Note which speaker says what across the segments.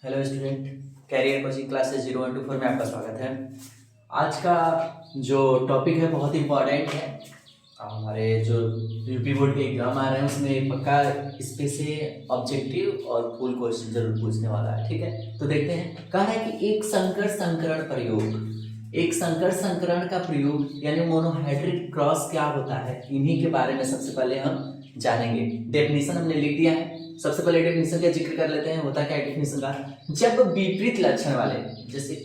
Speaker 1: Hello student, career coaching classes 0124 में आपका स्वागत है। आज का जो टॉपिक है बहुत इंपॉर्टेंट है। हमारे जो यूपी बोर्ड के एग्जाम आ रहे हैं उसमें पक्का इस पे से ऑब्जेक्टिव और फुल क्वेश्चन जरूर पूछने वाला है। ठीक है, तो देखते हैं। कहा है कि एक संकर संकरण प्रयोग, एक संकर संकरण का प्रयोग यानी मोनोहाइड्रिक क्रॉस क्या होता है, इन्हीं के बारे में सबसे पहले हम जानेंगे। डेफिनेशन हमने लिख दिया है। सबसे पहले डेफिनेशन का जिक्र कर लेते हैं। होता क्या है डेफिनेशन का? जब विपरीत लक्षण वाले, जैसे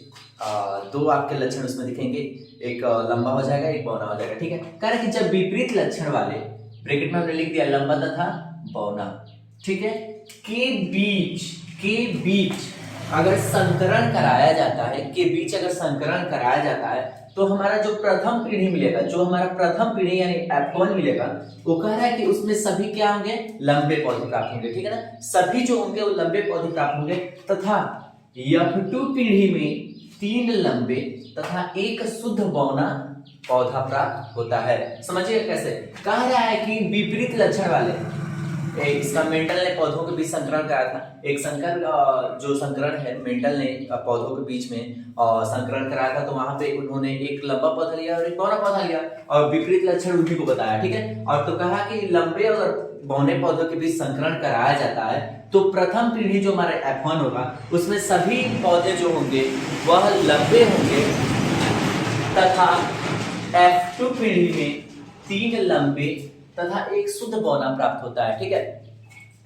Speaker 1: दो आपके लक्षण उसमें दिखेंगे, एक लंबा हो जाएगा, एक बौना हो जाएगा। ठीक है, कह रहा है कि जब विपरीत लक्षण वाले, ब्रैकेट में हमने लिख दिया लंबा तथा बौना, ठीक है, के बीच अगर संकरण कराया जाता है, के बीच अगर संकरण कराया जाता है तो हमारा जो प्रथम पीढ़ी मिलेगा, जो हमारा प्रथम पीढ़ी यानी F1 मिलेगा, वो कह रहा है कि उसमें सभी क्या होंगे? लंबे पौधे प्राप्त होंगे। ठीक है ना, सभी जो होंगे वो लंबे पौधे प्राप्त होंगे तथा F2 पीढ़ी में 3 लंबे तथा 1 शुद्ध बौना पौधा प्राप्त होता है। समझिए कैसे कह रहा है कि विपरीत लक्षण वाले, इसका मेंटल ने पौधों के बीच संकरण कराया था। एक संकर जो संकरण है, मेंटल ने पौधों के बीच में संकरण कराया था, तो वहां पे उन्होंने एक लंबा पौधा लिया और एक बौना पौधा लिया और विपरीत लक्षण उन्हीं को बताया। ठीक है, और तो कहा कि लंबे और बौने पौधों के बीच संकरण कराया जाता है तो प्रथम पीढ़ी जो हमारे F1 होगा उसमें सभी पौधे जो होंगे वह लंबे होंगे तथा F2 पीढ़ी में 3 लंबे तथा 1 शुद्ध बौना प्राप्त होता है। ठीक है,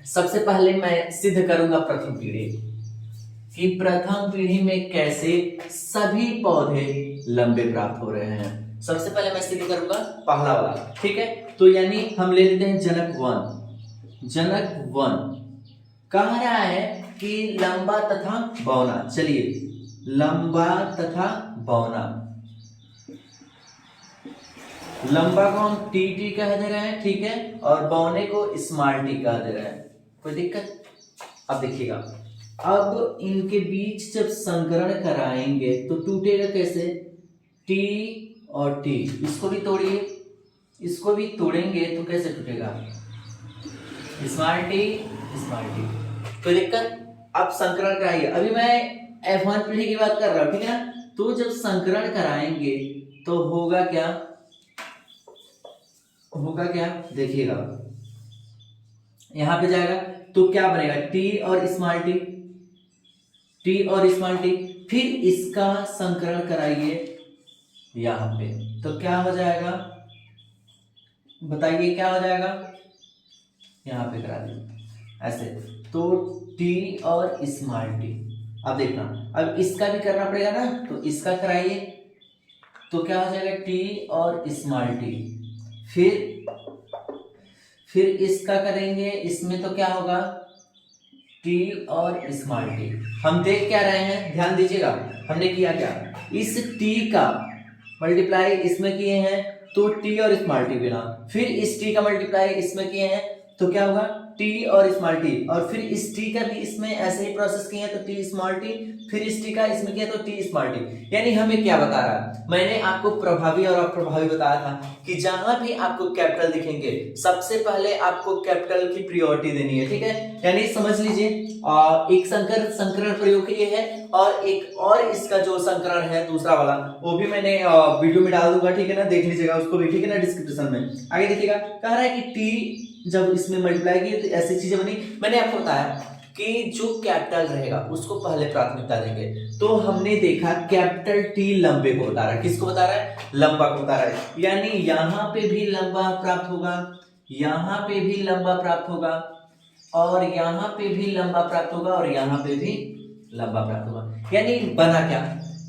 Speaker 1: सबसे पहले मैं सिद्ध करूंगा प्रथम पीढ़ी कि प्रथम पीढ़ी में कैसे सभी पौधे लंबे प्राप्त हो रहे हैं। सबसे पहले मैं सिद्ध करूंगा पहला वाला। ठीक है, तो यानी हम ले लेते हैं जनक वन कह रहा है कि लंबा तथा बौना। चलिए, लंबा तथा बौना, लंबा को हम टी कह दे रहे हैं, ठीक है, और बौने को स्मॉल टी कह दे रहे हैं। कोई दिक्कत? अब देखिएगा, अब इनके बीच जब संकरण कराएंगे तो टूटेगा कैसे? टी और टी, इसको भी तोड़िए, इसको भी तोड़ेंगे तो कैसे टूटेगा? Small T. कोई दिक्कत? अब संकरण कराइए। अभी मैं F1 पीढ़ी की बात कर रहा हूं, ठीक है ना। तो जब संकरण कराएंगे तो होगा क्या? देखिएगा, यहां पे जाएगा तो क्या बनेगा? टी और स्मॉल टी, फिर इसका संकरण कराइए यहां पे, तो क्या हो जाएगा? बताइए क्या हो जाएगा? यहां पे करा दीजिए ऐसे, तो टी और स्मॉल टी। अब देखना, अब इसका भी करना पड़ेगा ना, तो इसका कराइए तो क्या हो जाएगा? टी और स्मॉल टी। फिर इसका करेंगे, इसमें तो क्या होगा? टी और स्मॉल टी। हम देख क्या रहे हैं, ध्यान दीजिएगा, हमने किया क्या? इस टी का मल्टीप्लाई इसमें किए हैं तो टी और स्मॉल टी बना, फिर इस टी का मल्टीप्लाई इसमें किए हैं तो क्या होगा? टी और स्मॉल टी, और फिर इस टी का भी इसमें ऐसे ही प्रोसेस किए हैं तो टी स्मॉल टी, फिर इस टी का इसमें किया तो टी स्मॉल टी। यानी हमें क्या बता रहा है? मैंने आपको प्रभावी और अप्रभावी बताया था कि जहां भी आपको कैपिटल दिखेंगे सबसे पहले आपको कैपिटल की प्रायोरिटी देनी है। ठीक है, यानी समझ लीजिए, एक संकरण प्रयोग ये है, और एक और इसका जो संकरण है दूसरा वाला, वो भी मैंने वीडियो में डाल दूंगा। ठीक है ना, देख लीजिएगा उसको भी, ठीक है ना, डिस्क्रिप्शन में। आगे देखिएगा, कह रहा है कि टी जब इसमें मल्टीप्लाई किए तो ऐसी चीजें बनी। मैंने आपको बताया कि जो कैपिटल रहेगा उसको पहले प्राथमिकता देंगे, तो हमने देखा कैपिटल टी लंबे को बता रहा है। किसको बता रहा है? लंबा को बता रहा है। यानी यहां पे भी लंबा प्राप्त होगा, यहां पे भी लंबा प्राप्त होगा, और यहां पे भी लंबा प्राप्त होगा, और यहां पे भी लंबा प्राप्त होगा। यानी बना क्या?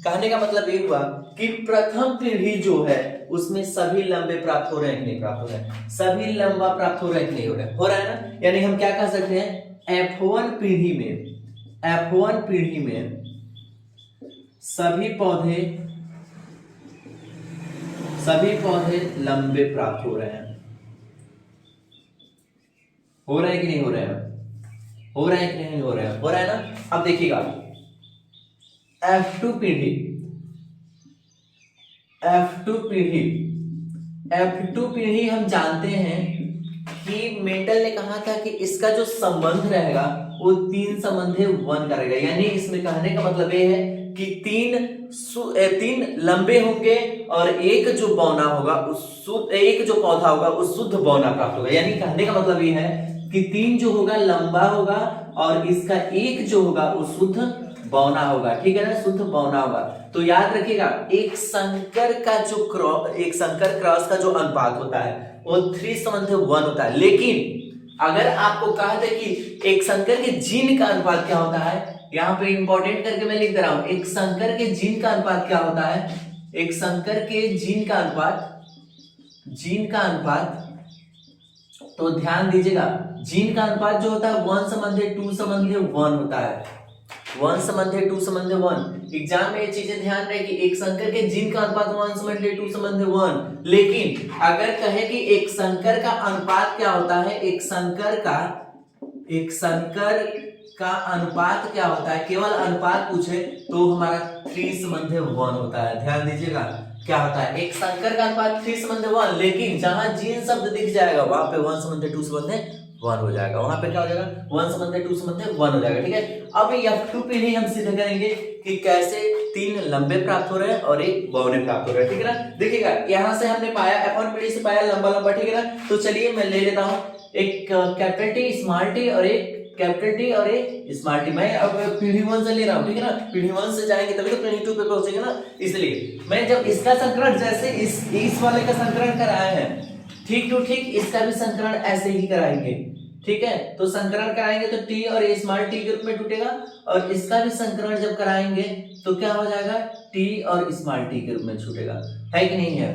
Speaker 1: कहने का मतलब ये हुआ कि प्रथम पीढ़ी जो है उसमें सभी लंबे प्राप्त हो रहे हैं कि नहीं प्राप्त हो रहे हैं? सभी लंबा प्राप्त हो रहे हैं कि नहीं हो रहा है ना। यानी हम क्या कह सकते हैं? F1 पीढ़ी में सभी पौधे लंबे प्राप्त हो रहे हैं। हो रहे हैं कि नहीं हो रहे हैं? हो रहे हैं कि नहीं हो रहे हैं? हो रहा है ना। अब देखिएगा, F2 पीढ़ी हम जानते हैं कि मेंडल ने कहा था कि इसका जो संबंध रहेगा वो 3 समंधे 1 का रहेगा। यानी इसमें कहने का मतलब ये है कि तीन लंबे होंगे और एक जो बौना होगा एक जो पौधा होगा उस शुद्ध बौना प्राप्त होगा। यानी कहने का मतलब ये है कि 3 जो होगा लंबा होगा और इसका एक जो होगा वो शुद्ध बौना होगा। ठीक है ना, शुद्ध बौना होगा। तो याद रखिएगा एक संकर क्रॉस का जो अनुपात होता है वो 3:1 होता है। लेकिन अगर आपको कहा था कि एक संकर के जीन का अनुपात क्या होता है, यहां पे इंपॉर्टेंट करके मैं लिख दे रहा हूं, एक संकर के जीन का अनुपात क्या होता है, एक संकर के जीन का अनुपात तो ध्यान दीजिएगा, जीन का अनुपात जो होता है 1:2:1 होता है। 1:2:1। एग्जाम में ये चीजें ध्यान रहे कि एक संकर के जीन का अनुपात 1:2:1। लेकिन अगर कहे कि एक संकर का अनुपात क्या होता है, एक संकर का अनुपात क्या होता है, केवल अनुपात पूछे तो हमारा 3:1 होता है। ध्यान दीजिएगा क्या होता है, एक संकर का अनुपात 3:1। लेकिन जहां जीन शब्द दिख जाएगा वहां पे 1:2:1 हो जाएगा, वहां पे क्या हो जाएगा 1:2:1 हो जाएगा। ठीक है, अब F2 पीढ़ी हम सीधे करेंगे कि कैसे 3 लंबे प्राप्त हो रहे हैं और एक बौने प्राप्त हो रहे हैं। ठीक है ना, देखिएगा यहां से हमने पाया F1 पीढ़ी से पाया लंबा। ठीक है ना, तो चलिए मैं ले लेता हूं एक कैपिटल टी स्मॉल टी और एक कैपिटल टी और एक स्मॉल टी। मैं अब पीढ़ी 1 से ले रहा हूं। ठीक है ना, पीढ़ी 1 से जाएंगे तभी तो पीढ़ी 2 पे पहुंचेंगे ना। इसलिए मैं जब इसका संकरण जैसे इस वाले का संकरण कराया है, ठीक टू ठीक इसका भी संकरण ऐसे ही कराएंगे। ठीक है, तो संकरण कराएंगे तो टी और स्मॉल टी के रूप में टूटेगा, और इसका भी संकरण जब कराएंगे तो क्या हो जाएगा, टी और स्मॉल टी के रूप में छूटेगा, है कि नहीं है,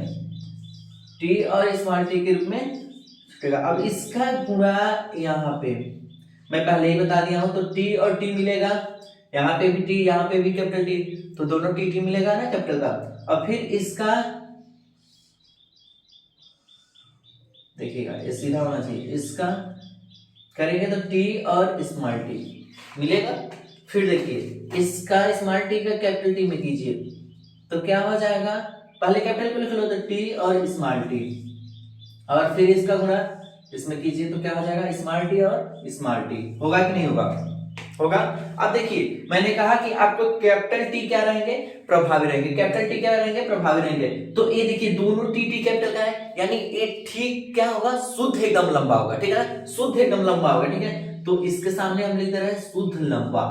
Speaker 1: टी और स्मॉल टी के रूप में छूटेगा। अब इसका गुणा यहाँ पे मैं पहले ही बता दिया हूं, तो टी और टी मिलेगा, यहाँ पे भी टी यहाँ पे भी कैपिटल टी, तो दोनों टी मिलेगा ना कैपिटल का। अब फिर इसका देखिएगा ये सीधा होना चाहिए, इसका करेंगे तो टी और स्मॉल टी मिलेगा। फिर देखिए इसका स्मॉल टी का कैपिटल टी में कीजिए तो क्या हो जाएगा, पहले कैपिटल को लिख लो तो टी और स्मॉल टी, और फिर इसका गुणा इसमें कीजिए तो क्या हो जाएगा स्मॉल टी और स्मॉल टी। होगा कि नहीं होगा। अब देखिए मैंने कहा कि आपको कैपिटल टी क्या रहेंगे, प्रभावी रहेंगे, कैपिटल टी क्या रहेंगे, प्रभावी रहेंगे। तो ये देखिए दोनों टी कैपिटल का है, यानी ये ठीक क्या होगा, शुद्ध एकदम लंबा होगा। ठीक है ना, शुद्ध एकदम लंबा होगा। ठीक है, तो इसके सामने हम लिख दे रहे हैं शुद्ध लंबा।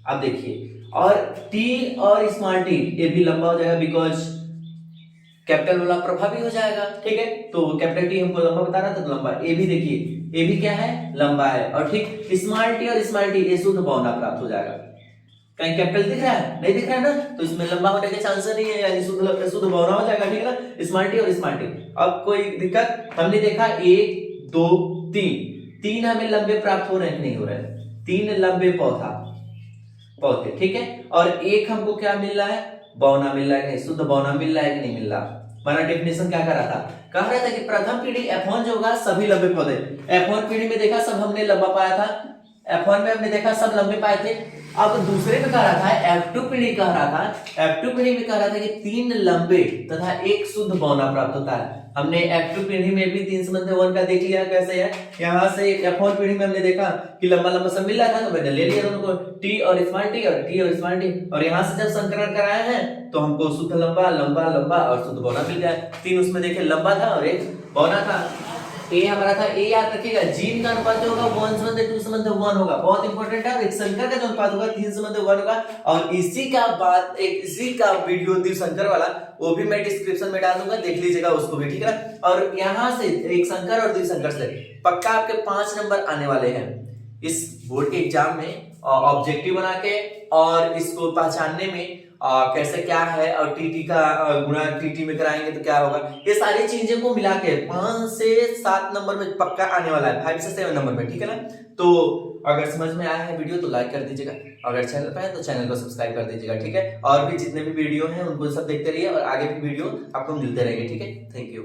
Speaker 1: अब देखिए और टी और स्मॉल टी ये भी लंबा हो जाएगा, बिकॉज कैपिटल वाला प्रभावी हो जाएगा। ठीक है, तो कैपिटल टी हमको लंबा बता रहा था तो लंबा, ये भी देखिए ये भी क्या है, लंबा है। और ठीक स्मॉल टी और स्मॉल टी ये शुद्ध बौना प्राप्त हो जाएगा। कहीं कैपिटल दिख रहा है, नहीं दिख रहा है ना, तो इसमें लंबा होने के चांस नहीं है, यानी शुद्ध बौना हो जाएगा। ठीक है ना, स्मॉल टी और स्मॉल टी। अब कोई दिक्कत, हमने देखा 1 2 3 हमें लंबे प्राप्त हो रहे हैं कि नहीं हो रहे हैं, 3 लंबे पौधे। ठीक है, और एक हमको क्या मिल रहा है, बौना मिल रहा है, शुद्ध बौना मिल रहा है कि नहीं मिल रहा। हमारा डेफिनेशन क्या कह रहा था कि प्रथम पीढ़ी F1 जो होगा सभी लंबे पौधे, F1 पीढ़ी में देखा सब हमने लंबा पाया था, F1 में हमने देखा सब लंबे पाए थे। अब दूसरे में कह रहा था F2 पीढ़ी कह रहा था कि 3 लंबे तथा एक शुद्ध बौना प्राप्त होता है। हमने F2 पीढ़ी में भी 3:1 का देख लिया कैसे है। यहाँ से F1 पीढ़ी में हमने देखा कि लंबा सब मिल रहा था, तो मैंने ले लिया दोनों को, टी और स्मॉल टी और टी और स्मॉल टी। और यहाँ से जब संकरण कराए हैं तो हमको शुद्ध लंबा और शुद्ध बौना मिल गया। 3 उसमें देखे लंबा था और एक बौना था। ए हमारा था, ए याद रखिएगा, जीन का अनुपात जो होगा 1:2:1 होगा, बहुत इंपॉर्टेंट है। और एक संकर का जो अनुपात होगा 3:1 होगा। और इसी का वीडियो द्विसंकर वाला वो भी मैं डिस्क्रिप्शन में डाल दूंगा, देख लीजिएगा उसको भी। ठीक है, और यहाँ से एक संकर और द्विसंकर से पक्का आपके 5 नंबर आने वाले हैं इस बोर्ड के एग्जाम में, ऑब्जेक्टिव बना के और इसको पहचानने में कैसे क्या है, और टीटी का गुणा टीटी में कराएंगे तो क्या होगा, ये सारी चीजें को मिला के 5 से 7 नंबर में पक्का आने वाला है, 5 से 7 नंबर में। ठीक है ना, तो अगर समझ में आया है वीडियो तो लाइक कर दीजिएगा, अगर चैनल पे है तो चैनल को सब्सक्राइब कर दीजिएगा। ठीक है, और भी जितने भी वीडियो हैं उनको सब देखते रहिए और आगे भी वीडियो आपको मिलते रहेंगे। ठीक है, थैंक यू।